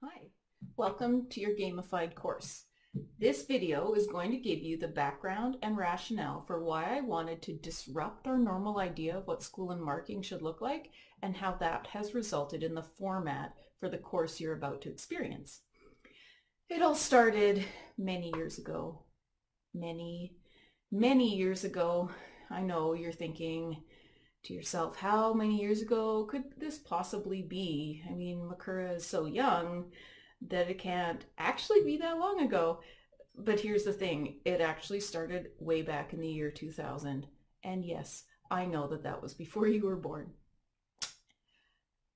Hi, welcome to your gamified course. This video is going to give you the background and rationale for why I wanted to disrupt our normal idea of what school and marking should look like and how that has resulted in the format for the course you're about to experience. It all started many years ago. Many years ago. I know you're thinking to yourself, how many years ago could this possibly be? I mean, Makura is so young that it can't actually be that long ago. But here's the thing, it actually started way back in the year 2000. And yes, I know that that was before you were born.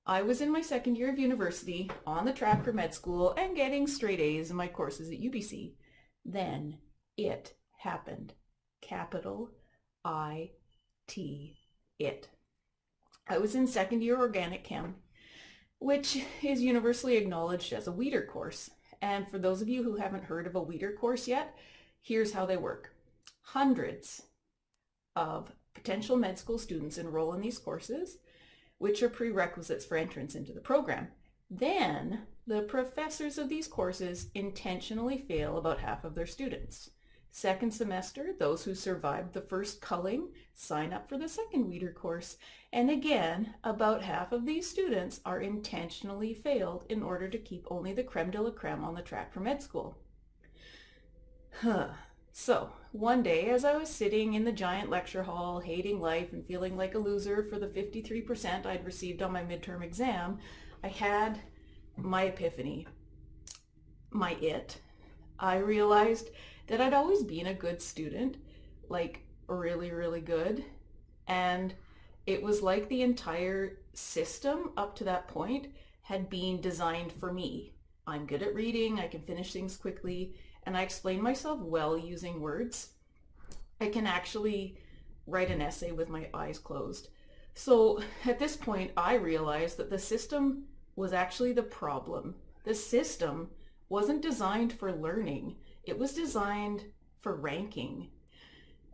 I was in my second year of university, on the track for med school, and getting straight A's in my courses at UBC. Then it happened. Capital I-T, it. I was in second year organic chem, which is universally acknowledged as a Weeder course. And for those of you who haven't heard of a Weeder course yet, here's how they work. Hundreds of potential med school students enroll in these courses, which are prerequisites for entrance into the program. Then the professors of these courses intentionally fail about half of their students. Second semester, those who survived the first culling sign up for the second Weeder course. And again, about half of these students are intentionally failed in order to keep only the creme de la creme on the track for med school. So one day, as I was sitting in the giant lecture hall, hating life and feeling like a loser for the 53% I'd received on my midterm exam, I had my epiphany, my it. I realized that I'd always been a good student, like really, really good. And it was like the entire system up to that point had been designed for me. I'm good at reading, I can finish things quickly, and I explain myself well using words. I can actually write an essay with my eyes closed. So at this point, I realized that the system was actually the problem. The system wasn't designed for learning. It was designed for ranking.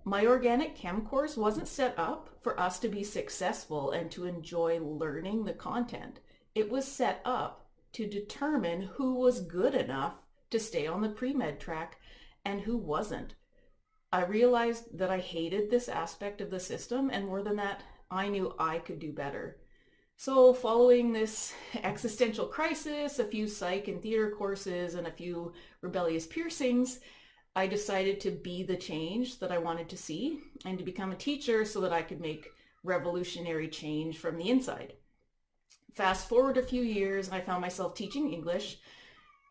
My organic chem course wasn't set up for us to be successful and to enjoy learning the content. It was set up to determine who was good enough to stay on the pre-med track and who wasn't. I realized that I hated this aspect of the system, and more than that, I knew I could do better. So following this existential crisis, a few psych and theater courses, and a few rebellious piercings, I decided to be the change that I wanted to see and to become a teacher so that I could make revolutionary change from the inside. Fast forward a few years, I found myself teaching English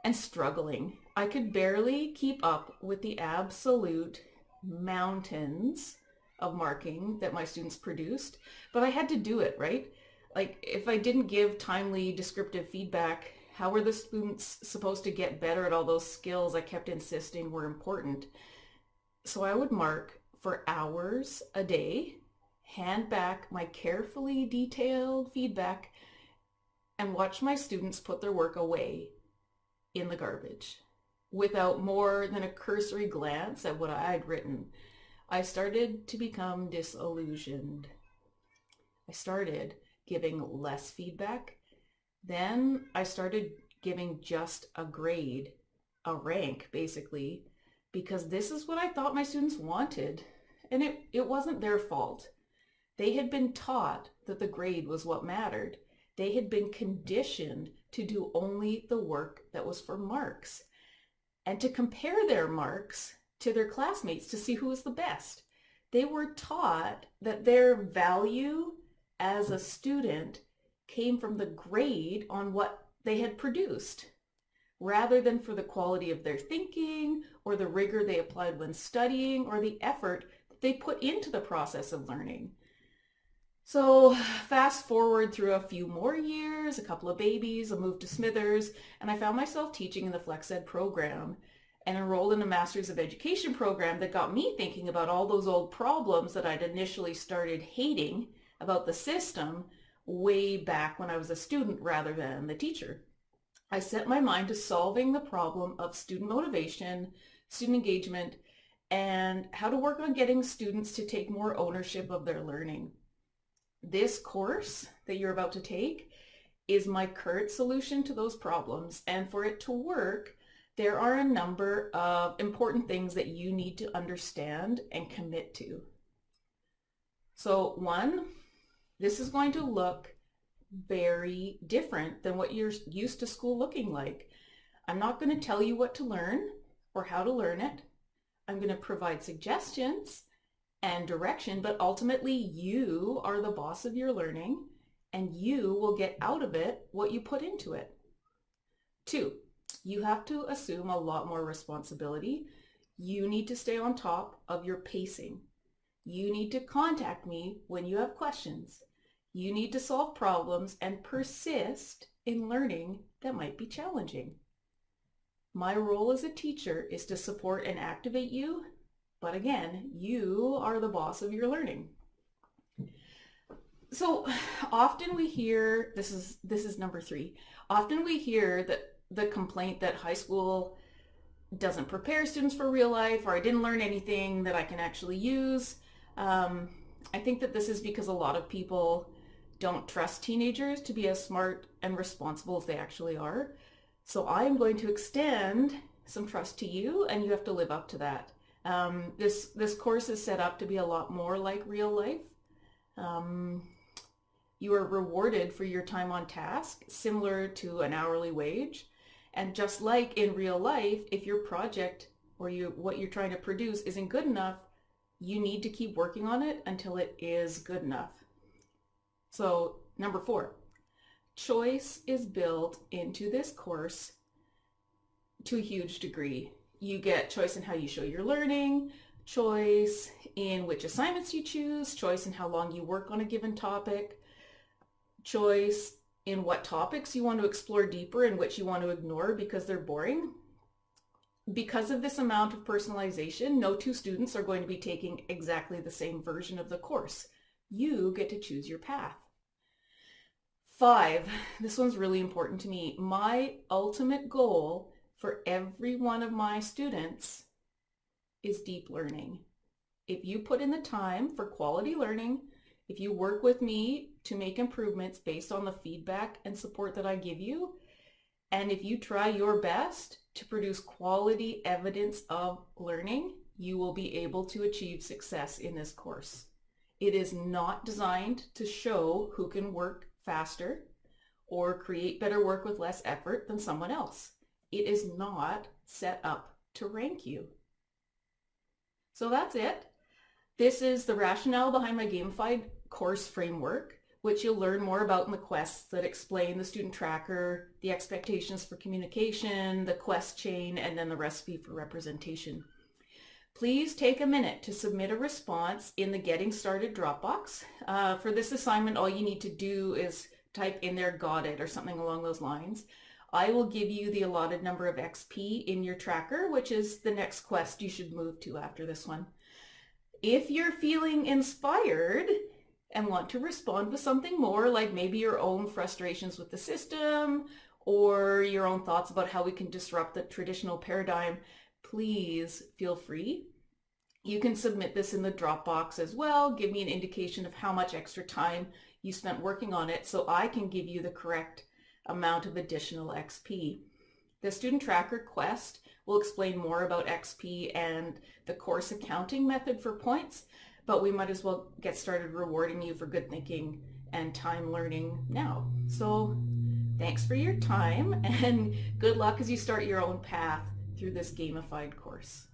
and struggling. I could barely keep up with the absolute mountains of marking that my students produced, but I had to do it, right? Like, if I didn't give timely descriptive feedback, how were the students supposed to get better at all those skills I kept insisting were important? So I would mark for hours a day, hand back my carefully detailed feedback, and watch my students put their work away in the garbage without more than a cursory glance at what I'd written. I started to become disillusioned. I started giving less feedback. Then I started giving just a grade, a rank basically, because this is what I thought my students wanted. And it wasn't their fault. They had been taught that the grade was what mattered. They had been conditioned to do only the work that was for marks and to compare their marks to their classmates to see who was the best. They were taught that their value as a student came from the grade on what they had produced, rather than for the quality of their thinking or the rigor they applied when studying or the effort that they put into the process of learning. So fast forward through a few more years, a couple of babies, a move to Smithers, and I found myself teaching in the Flex Ed program and enrolled in a Master's of Education program that got me thinking about all those old problems that I'd initially started hating about the system way back when I was a student rather than the teacher. I set my mind to solving the problem of student motivation, student engagement, and how to work on getting students to take more ownership of their learning. This course that you're about to take is my current solution to those problems. And for it to work, there are a number of important things that you need to understand and commit to. So one, this is going to look very different than what you're used to school looking like. I'm not going to tell you what to learn or how to learn it. I'm going to provide suggestions and direction, but ultimately you are the boss of your learning and you will get out of it what you put into it. Two, you have to assume a lot more responsibility. You need to stay on top of your pacing. You need to contact me when you have questions. You need to solve problems and persist in learning that might be challenging. My role as a teacher is to support and activate you, but again, you are the boss of your learning. So often we hear, this is number 3, often we hear that the complaint that high school doesn't prepare students for real life, or I didn't learn anything that I can actually use. I think that this is because a lot of people don't trust teenagers to be as smart and responsible as they actually are. So I am going to extend some trust to you, and you have to live up to that. This course is set up to be a lot more like real life. You are rewarded for your time on task, similar to an hourly wage. And just like in real life, if your project or what you're trying to produce isn't good enough, you need to keep working on it until it is good enough. So number 4, choice is built into this course to a huge degree. You get choice in how you show your learning, choice in which assignments you choose, choice in how long you work on a given topic, choice in what topics you want to explore deeper and which you want to ignore because they're boring. Because of this amount of personalization, no two students are going to be taking exactly the same version of the course. You get to choose your path. 5, this one's really important to me. My ultimate goal for every one of my students is deep learning. If you put in the time for quality learning, if you work with me to make improvements based on the feedback and support that I give you, and if you try your best to produce quality evidence of learning, you will be able to achieve success in this course. It is not designed to show who can work faster or create better work with less effort than someone else. It is not set up to rank you. So that's it. This is the rationale behind my gamified course framework, which you'll learn more about in the quests that explain the student tracker, the expectations for communication, the quest chain, and then the recipe for representation. Please take a minute to submit a response in the Getting Started Dropbox. For this assignment, all you need to do is type in there "got it" or something along those lines. I will give you the allotted number of XP in your tracker, which is the next quest you should move to after this one. If you're feeling inspired and want to respond with something more, like maybe your own frustrations with the system or your own thoughts about how we can disrupt the traditional paradigm, please feel free. You can submit this in the Dropbox as well. Give me an indication of how much extra time you spent working on it so I can give you the correct amount of additional XP. The Student Tracker quest will explain more about XP and the course accounting method for points, but we might as well get started rewarding you for good thinking and time learning now. So thanks for your time and good luck as you start your own path through this gamified course.